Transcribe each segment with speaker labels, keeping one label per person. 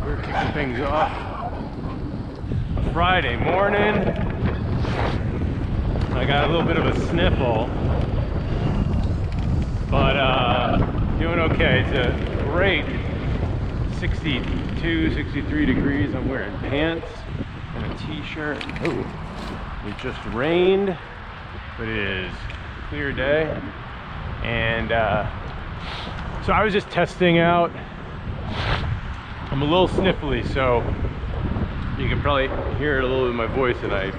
Speaker 1: We're kicking things off a Friday morning. I got a little bit of a sniffle, but doing okay. It's a great 62, 63 degrees. I'm wearing pants and a t-shirt. Oh, it just rained, but it is a clear day. And so I was just testing out. I'm a little sniffly, so you can probably hear it a little bit in my voice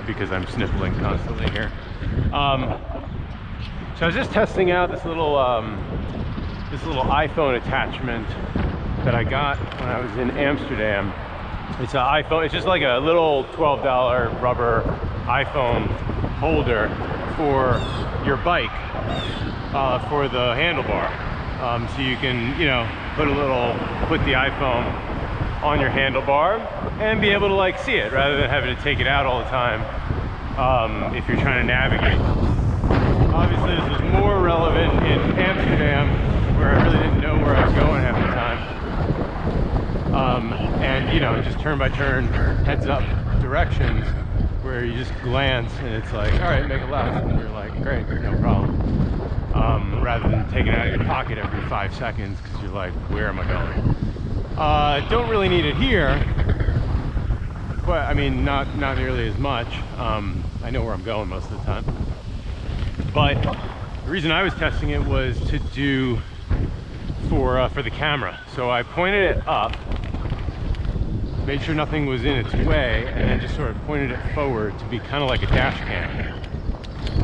Speaker 1: because I'm sniffling constantly here. So I was just testing out this little iPhone attachment that I got when I was in Amsterdam. It's an iPhone. It's just like a little $12 rubber iPhone holder for your bike, for the handlebar. So you can, put the iPhone on your handlebar and be able to like see it rather than having to take it out all the time if you're trying to navigate. Obviously this was more relevant in Amsterdam, where I really didn't know where I was going half the time. And just turn by turn, heads up directions where you just glance and it's like, all right, make a left, and you're like, great, no problem. Rather than taking it out of your pocket every 5 seconds because you're like, where am I going? Don't really need it here, but I mean, not nearly as much. I know where I'm going most of the time. But the reason I was testing it was to do for the camera. So I pointed it up, made sure nothing was in its way, and then just sort of pointed it forward to be kind of like a dash cam.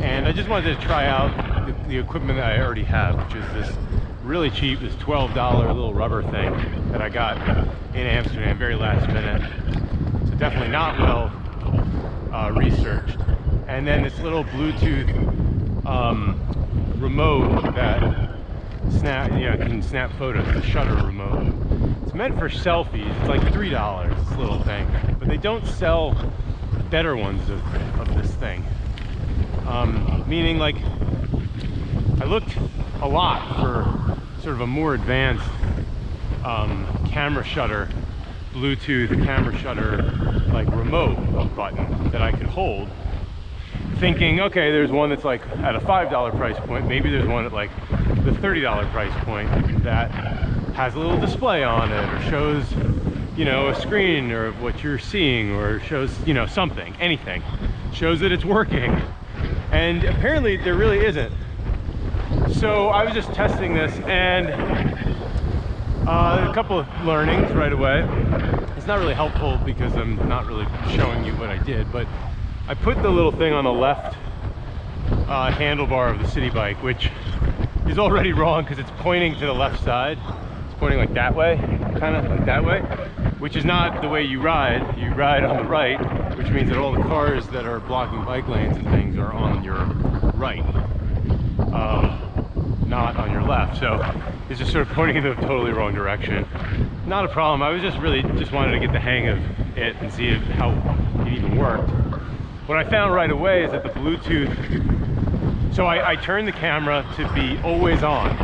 Speaker 1: And I just wanted to try out the equipment that I already have, which is this really cheap, this $12 little rubber thing that I got in Amsterdam, very last minute. So definitely not well researched. And then this little Bluetooth remote that can snap photos, the shutter remote. It's meant for selfies. It's like $3, this little thing. But they don't sell better ones of this thing. Meaning, like, I looked a lot for sort of a more advanced camera shutter, Bluetooth camera shutter, like remote button that I could hold, thinking, okay, there's one that's like at a $5 price point, maybe there's one at like the $30 price point that has a little display on it, or shows, a screen or what you're seeing, or shows, something, anything, shows that it's working. And apparently there really isn't. So I was just testing this, and a couple of learnings right away. It's not really helpful because I'm not really showing you what I did, but I put the little thing on the left handlebar of the citibike, which is already wrong because it's pointing to the left side. It's pointing like that way, kind of like that way, which is not the way you ride. You ride on the right, which means that all the cars that are blocking bike lanes and things are on your right, not on your left. So it's just sort of pointing in the totally wrong direction. Not a problem. I was just wanted to get the hang of it and see how it even worked. What I found right away is that the Bluetooth, so I turned the camera to be always on.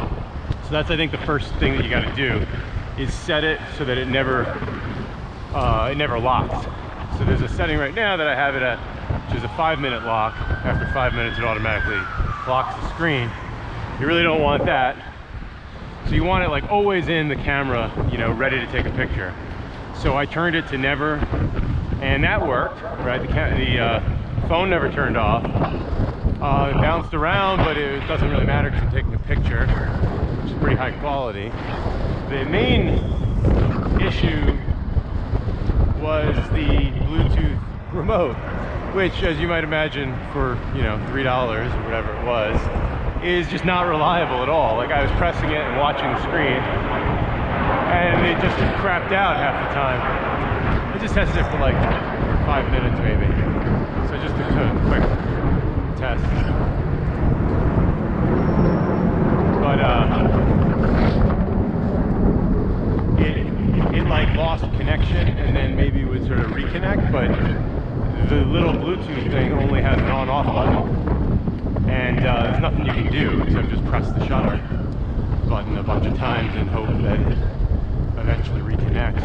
Speaker 1: So that's, I think, the first thing that you got to do is set it so that it never locks. So there's a setting right now that I have it at, which is a 5-minute lock. After 5 minutes, it automatically locks the screen. You really don't want that. So you want it like always in the camera, ready to take a picture. So I turned it to never, and that worked, right? The phone never turned off. It bounced around, but it doesn't really matter because I'm taking a picture, which is pretty high quality. The main issue was the Bluetooth remote, which, as you might imagine, for $3 or whatever it was, is just not reliable at all. Like, I was pressing it and watching the screen, and it just crapped out half the time. I just tested it for like 5 minutes maybe. So just a quick test. But it like lost connection and then maybe would sort of reconnect, but the little Bluetooth thing only has an on-off button, and there's nothing you can do except just press the shutter button a bunch of times and hope that it eventually reconnects.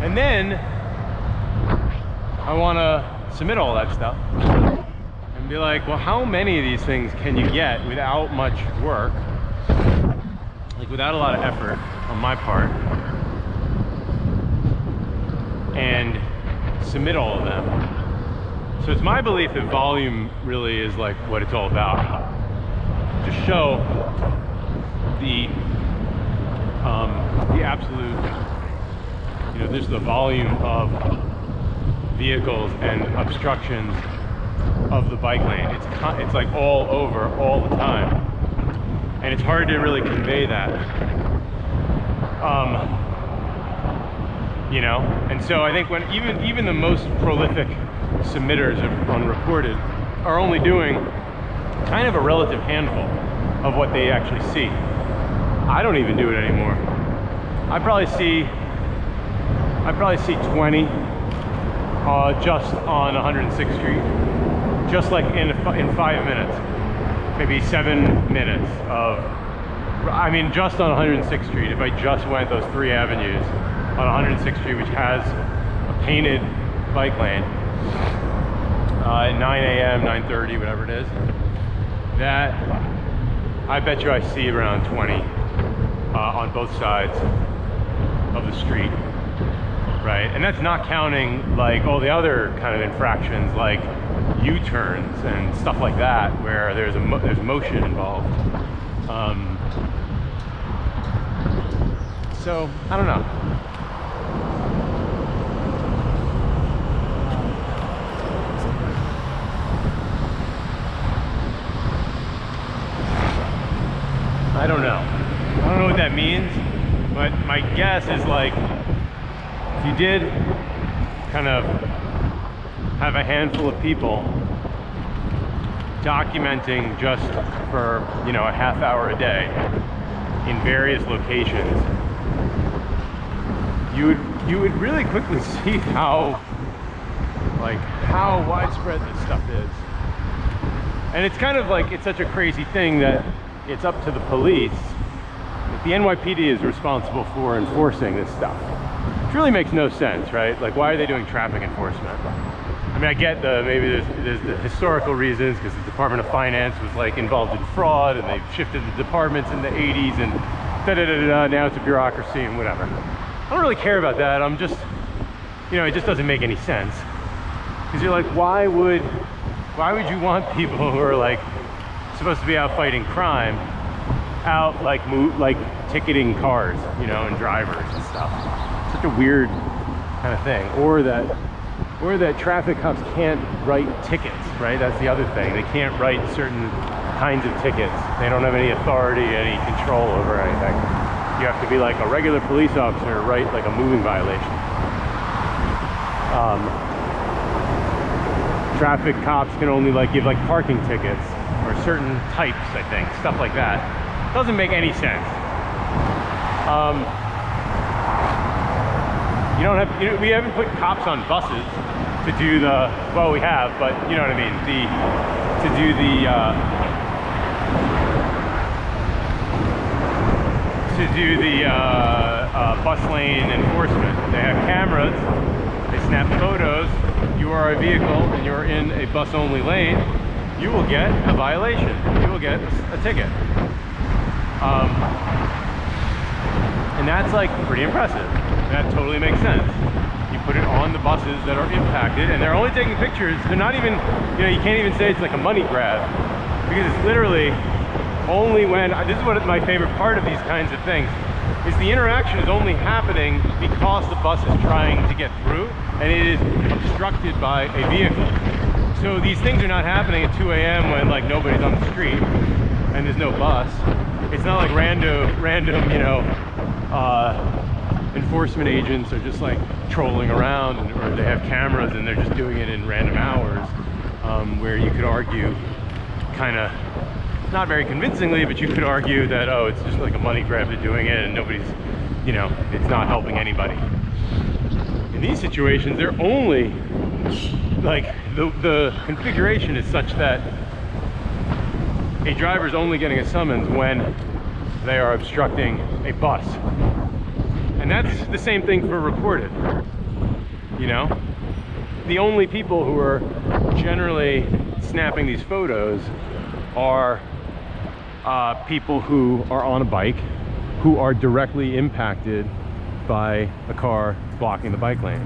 Speaker 1: And then I want to submit all that stuff and be like, well, how many of these things can you get without much work, like without a lot of effort on my part, and submit all of them? So it's my belief that volume really is like what it's all about. To show the absolute, you know, there's the volume of vehicles and obstructions of the bike lane. It's like all over all the time, and it's hard to really convey that. You know, and so I think when even the most prolific submitters of unreported are only doing kind of a relative handful of what they actually see. I don't even do it anymore. I probably see 20 just on 106th Street, just like in 5 minutes, maybe 7 minutes of, I mean, just on 106th Street. If I just went those 3 avenues on 106th Street, which has a painted bike lane, at 9 a.m., 9:30, whatever it is, that I bet you I see around 20 on both sides of the street, right? And that's not counting like all the other kind of infractions like U-turns and stuff like that, where there's motion involved. So I don't know. I don't know. I don't know what that means, but my guess is like, if you did kind of have a handful of people documenting just for, you know, a half hour a day in various locations, you would really quickly see how widespread this stuff is. And it's kind of like, it's such a crazy thing that it's up to the police. The NYPD is responsible for enforcing this stuff. Which really makes no sense, right? Like, why are they doing traffic enforcement? I mean, I get maybe there's the historical reasons, because the Department of Finance was like involved in fraud, and they shifted the departments in the 80s, and now it's a bureaucracy and whatever. I don't really care about that. I'm just, you know, it just doesn't make any sense. Because you're like, why would you want people who are like supposed to be out fighting crime out like ticketing cars, you know, and drivers and stuff? Such a weird kind of thing. Or that traffic cops can't write tickets, right? That's the other thing. They can't write certain kinds of tickets. They don't have any authority, any control over anything. You have to be like a regular police officer to write like a moving violation. Traffic cops can only like give like parking tickets or certain types, I think, stuff like that. Doesn't make any sense. You don't have, you know, we haven't put cops on buses to do the, well, we have, but you know what I mean, to do the bus lane enforcement. They have cameras, they snap photos. You are a vehicle and you're in a bus only lane, you will get a violation. You will get a ticket. And that's like pretty impressive. That totally makes sense. You put it on the buses that are impacted, and they're only taking pictures. They're not even, you know, you can't even say it's like a money grab, because it's literally only when, this is what my favorite part of these kinds of things, is the interaction is only happening because the bus is trying to get through, and it is obstructed by a vehicle. So these things are not happening at 2 a.m. when like nobody's on the street and there's no bus. It's not like random, you know, enforcement agents are just like trolling around, or they have cameras and they're just doing it in random hours, where you could argue, kind of, not very convincingly, but you could argue that, oh, it's just like a money grab, they're doing it and nobody's, you know, it's not helping anybody. In these situations, they're only, like, the configuration is such that a driver is only getting a summons when they are obstructing a bus. And that's the same thing for recorded, you know? The only people who are generally snapping these photos are people who are on a bike, who are directly impacted by a car blocking the bike lane.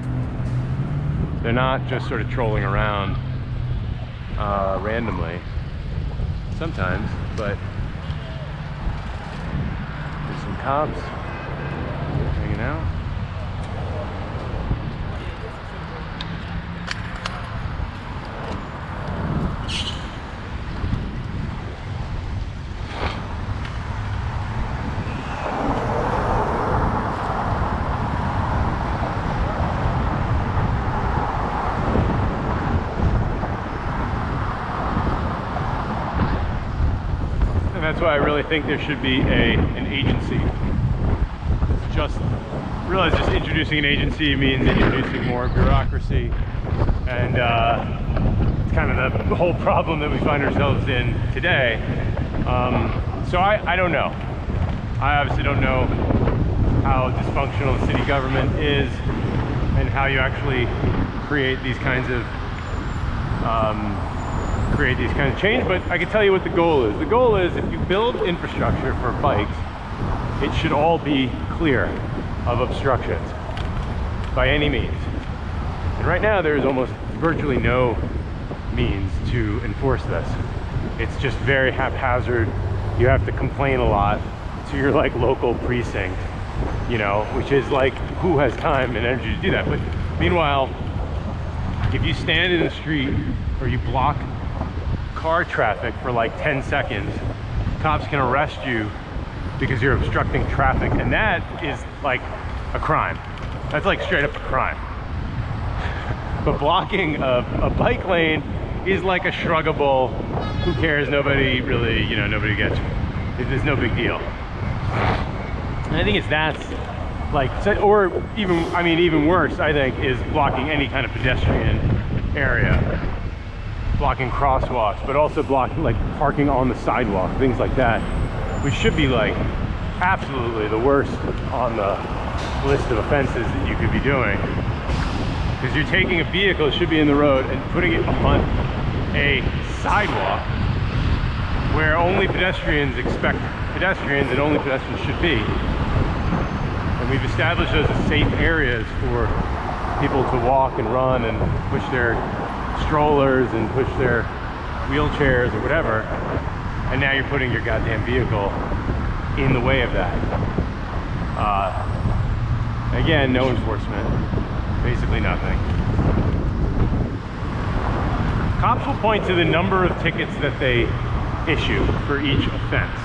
Speaker 1: They're not just sort of trolling around randomly, sometimes, but there's some cops hanging out. That's why I really think there should be an agency. Just introducing an agency means introducing more bureaucracy, and it's kind of the whole problem that we find ourselves in today. So I don't know. I obviously don't know how dysfunctional the city government is and how you actually create these kinds of change, but I can tell you what the goal is. The goal is, if you build infrastructure for bikes, it should all be clear of obstructions by any means. And right now there is almost virtually no means to enforce this. It's just very haphazard. You have to complain a lot to your like local precinct, you know, which is like, who has time and energy to do that? But meanwhile, if you stand in the street or you block car traffic for like 10 seconds, cops can arrest you because you're obstructing traffic, and that is like a crime. That's like straight up a crime. But blocking a bike lane is like a shruggable, who cares, nobody really, you know, nobody gets it. There's no big deal. And I think that's like, or even, I mean, even worse, I think, is blocking any kind of pedestrian area. Blocking crosswalks, but also blocking, like parking on the sidewalk, things like that, which should be like absolutely the worst on the list of offenses that you could be doing. Because you're taking a vehicle that should be in the road and putting it on a sidewalk where only pedestrians expect pedestrians and only pedestrians should be. And we've established those as safe areas for people to walk and run and push their strollers and push their wheelchairs or whatever, and now you're putting your goddamn vehicle in the way of that. Again, no enforcement, basically nothing. Cops will point to the number of tickets that they issue for each offense,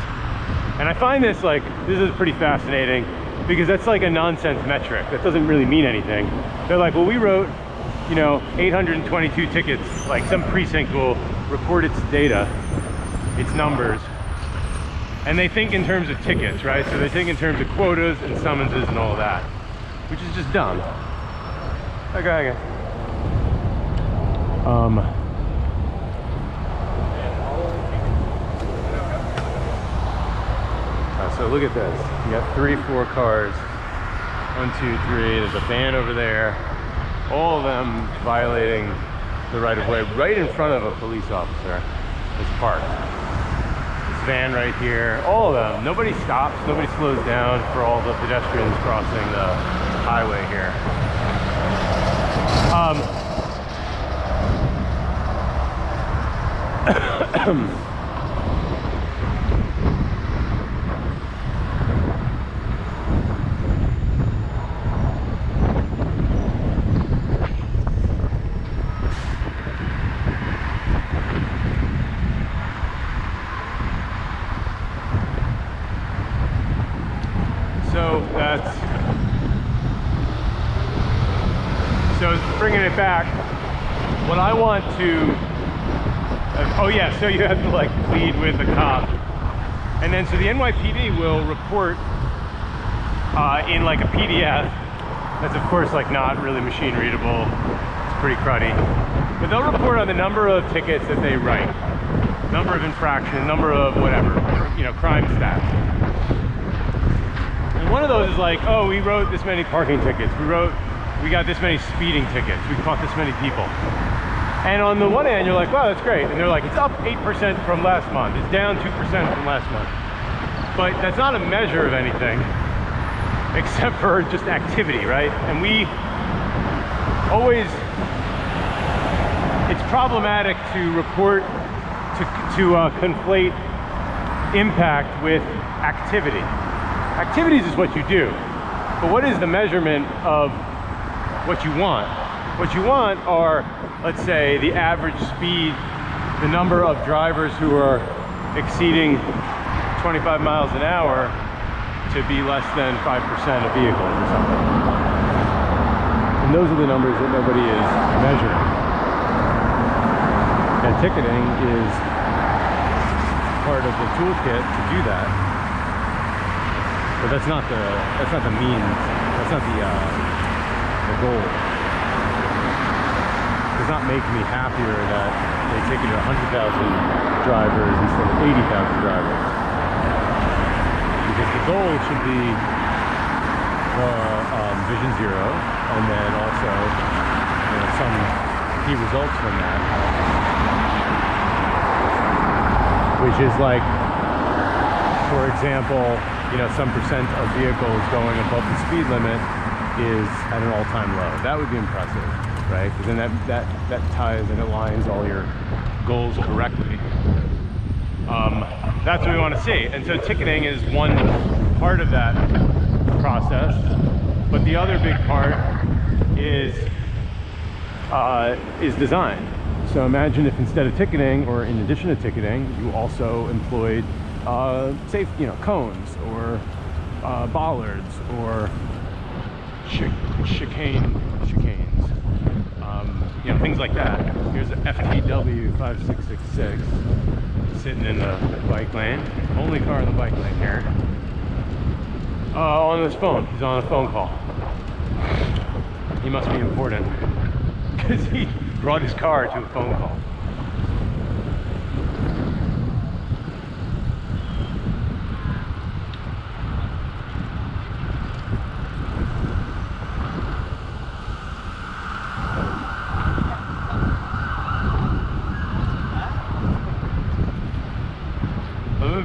Speaker 1: and I find this is pretty fascinating, because that's like a nonsense metric that doesn't really mean anything. They're like, well, we wrote, you know, 822 tickets. Like, some precinct will record its data, its numbers, and they think in terms of tickets, right? So they think in terms of quotas and summonses and all of that, which is just dumb. Okay. So look at this. You got 3-4 cars. 1, 2, 3. There's a van over there. All of them violating the right-of-way right in front of a police officer that's parked. This van right here, all of them. Nobody stops, nobody slows down for all the pedestrians crossing the highway here. So bringing it back, what I want to, oh yeah, so you have to like plead with the cop, and then so the NYPD will report in like a PDF. That's of course like not really machine readable, it's pretty cruddy, but they'll report on the number of tickets that they write, number of infractions, number of whatever, you know, crime stats. And one of those is like, oh, we wrote this many parking tickets, we got this many speeding tickets, we caught this many people. And on the one hand, you're like, wow, that's great. And they're like, it's up 8% from last month, it's down 2% from last month. But that's not a measure of anything except for just activity, right? And we always, it's problematic to report, to conflate impact with activity. Activities is what you do, but what is the measurement of what you want? What you want are, let's say, the average speed, the number of drivers who are exceeding 25 miles an hour to be less than 5% of vehicles or something. And those are the numbers that nobody is measuring. And ticketing is part of the toolkit to do that. But that's not the means, that's not the goal. It does not make me happier that they ticketed 100,000 drivers instead of 80,000 drivers. Because the goal should be vision zero, and then also some key results from that, which is like, for example, some percent of vehicles going above the speed limit is at an all-time low. That would be impressive, right? Because then that ties and aligns all your goals correctly. That's what we want to see. And so ticketing is one part of that process, but the other big part is design. So imagine if instead of ticketing, or in addition to ticketing, you also employed safe, cones or bollards or chicanes, things like that. Here's an FTW 5666 sitting in the bike lane. Only car in the bike lane here. On his phone. He's on a phone call. He must be important because he brought his car to a phone call.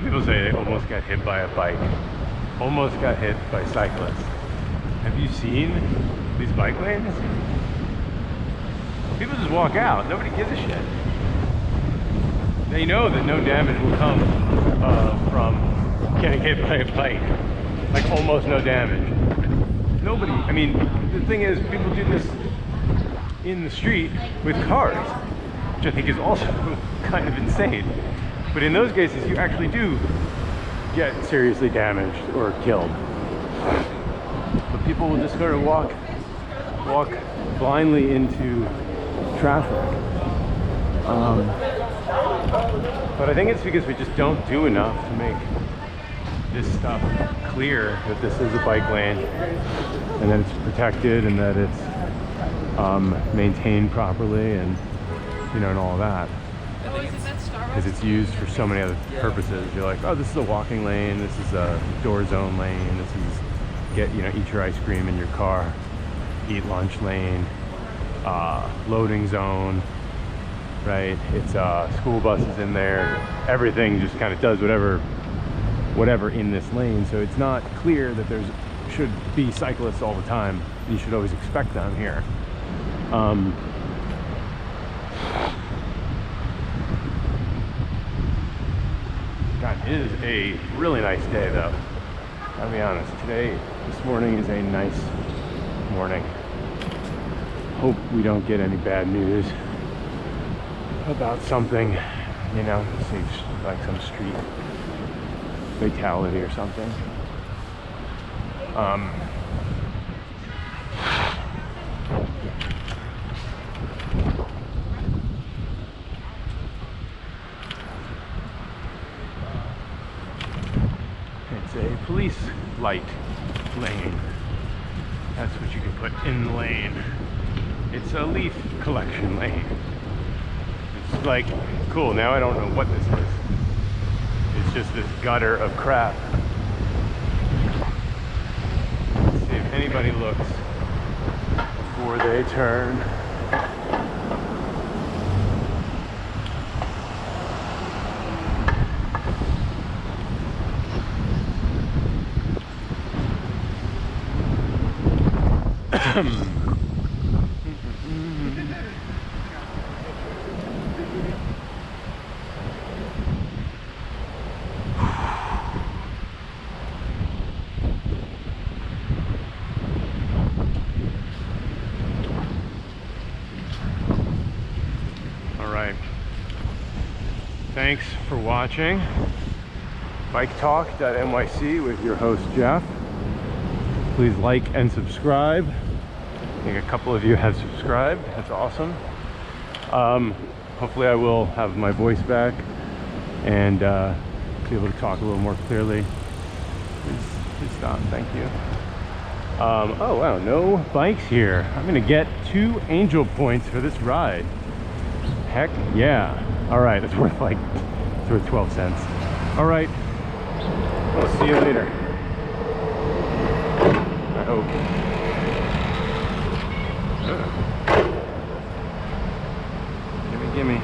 Speaker 1: People say they almost got hit by a bike, almost got hit by cyclists. Have you seen these bike lanes? People just walk out, nobody gives a shit. They know that no damage will come from getting hit by a bike, like almost no damage. Nobody, I mean, the thing is, people do this in the street with cars, which I think is also kind of insane. But in those cases, you actually do get seriously damaged or killed. But people will just sort of walk blindly into traffic. But I think it's because we just don't do enough to make this stuff clear, that this is a bike lane and that it's protected and that it's maintained properly, and and all of that. Because it's used for so many other purposes. You're like, oh, this is a walking lane, this is a door zone lane, this is eat your ice cream in your car, eat lunch lane, loading zone, right? It's school buses in there. Everything just kind of does whatever in this lane. So it's not clear that should be cyclists all the time. You should always expect them here. God, it is a really nice day though. I'll be honest, this morning is a nice morning. Hope we don't get any bad news about something, say like some street fatality or something. It's a police light lane. That's what you can put in the lane. It's a leaf collection lane. It's like, cool, now I don't know what this is. It's just this gutter of crap. anybody looks before they turn.
Speaker 2: All right. Thanks for watching biketalk.nyc with your host Jeff. Please like and subscribe. I think a couple of you have subscribed. That's awesome. Hopefully I will have my voice back and be able to talk a little more clearly. Please stop. Thank you. Oh wow, no bikes here. I'm gonna get 2 angel points for this ride. Heck yeah. All right, it's worth 12 cents. All right, we'll see you later. I hope. Gimme.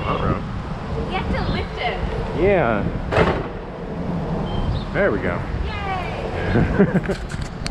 Speaker 2: Uh-oh.
Speaker 3: You have to lift it.
Speaker 2: Yeah. There we go.
Speaker 3: Yay!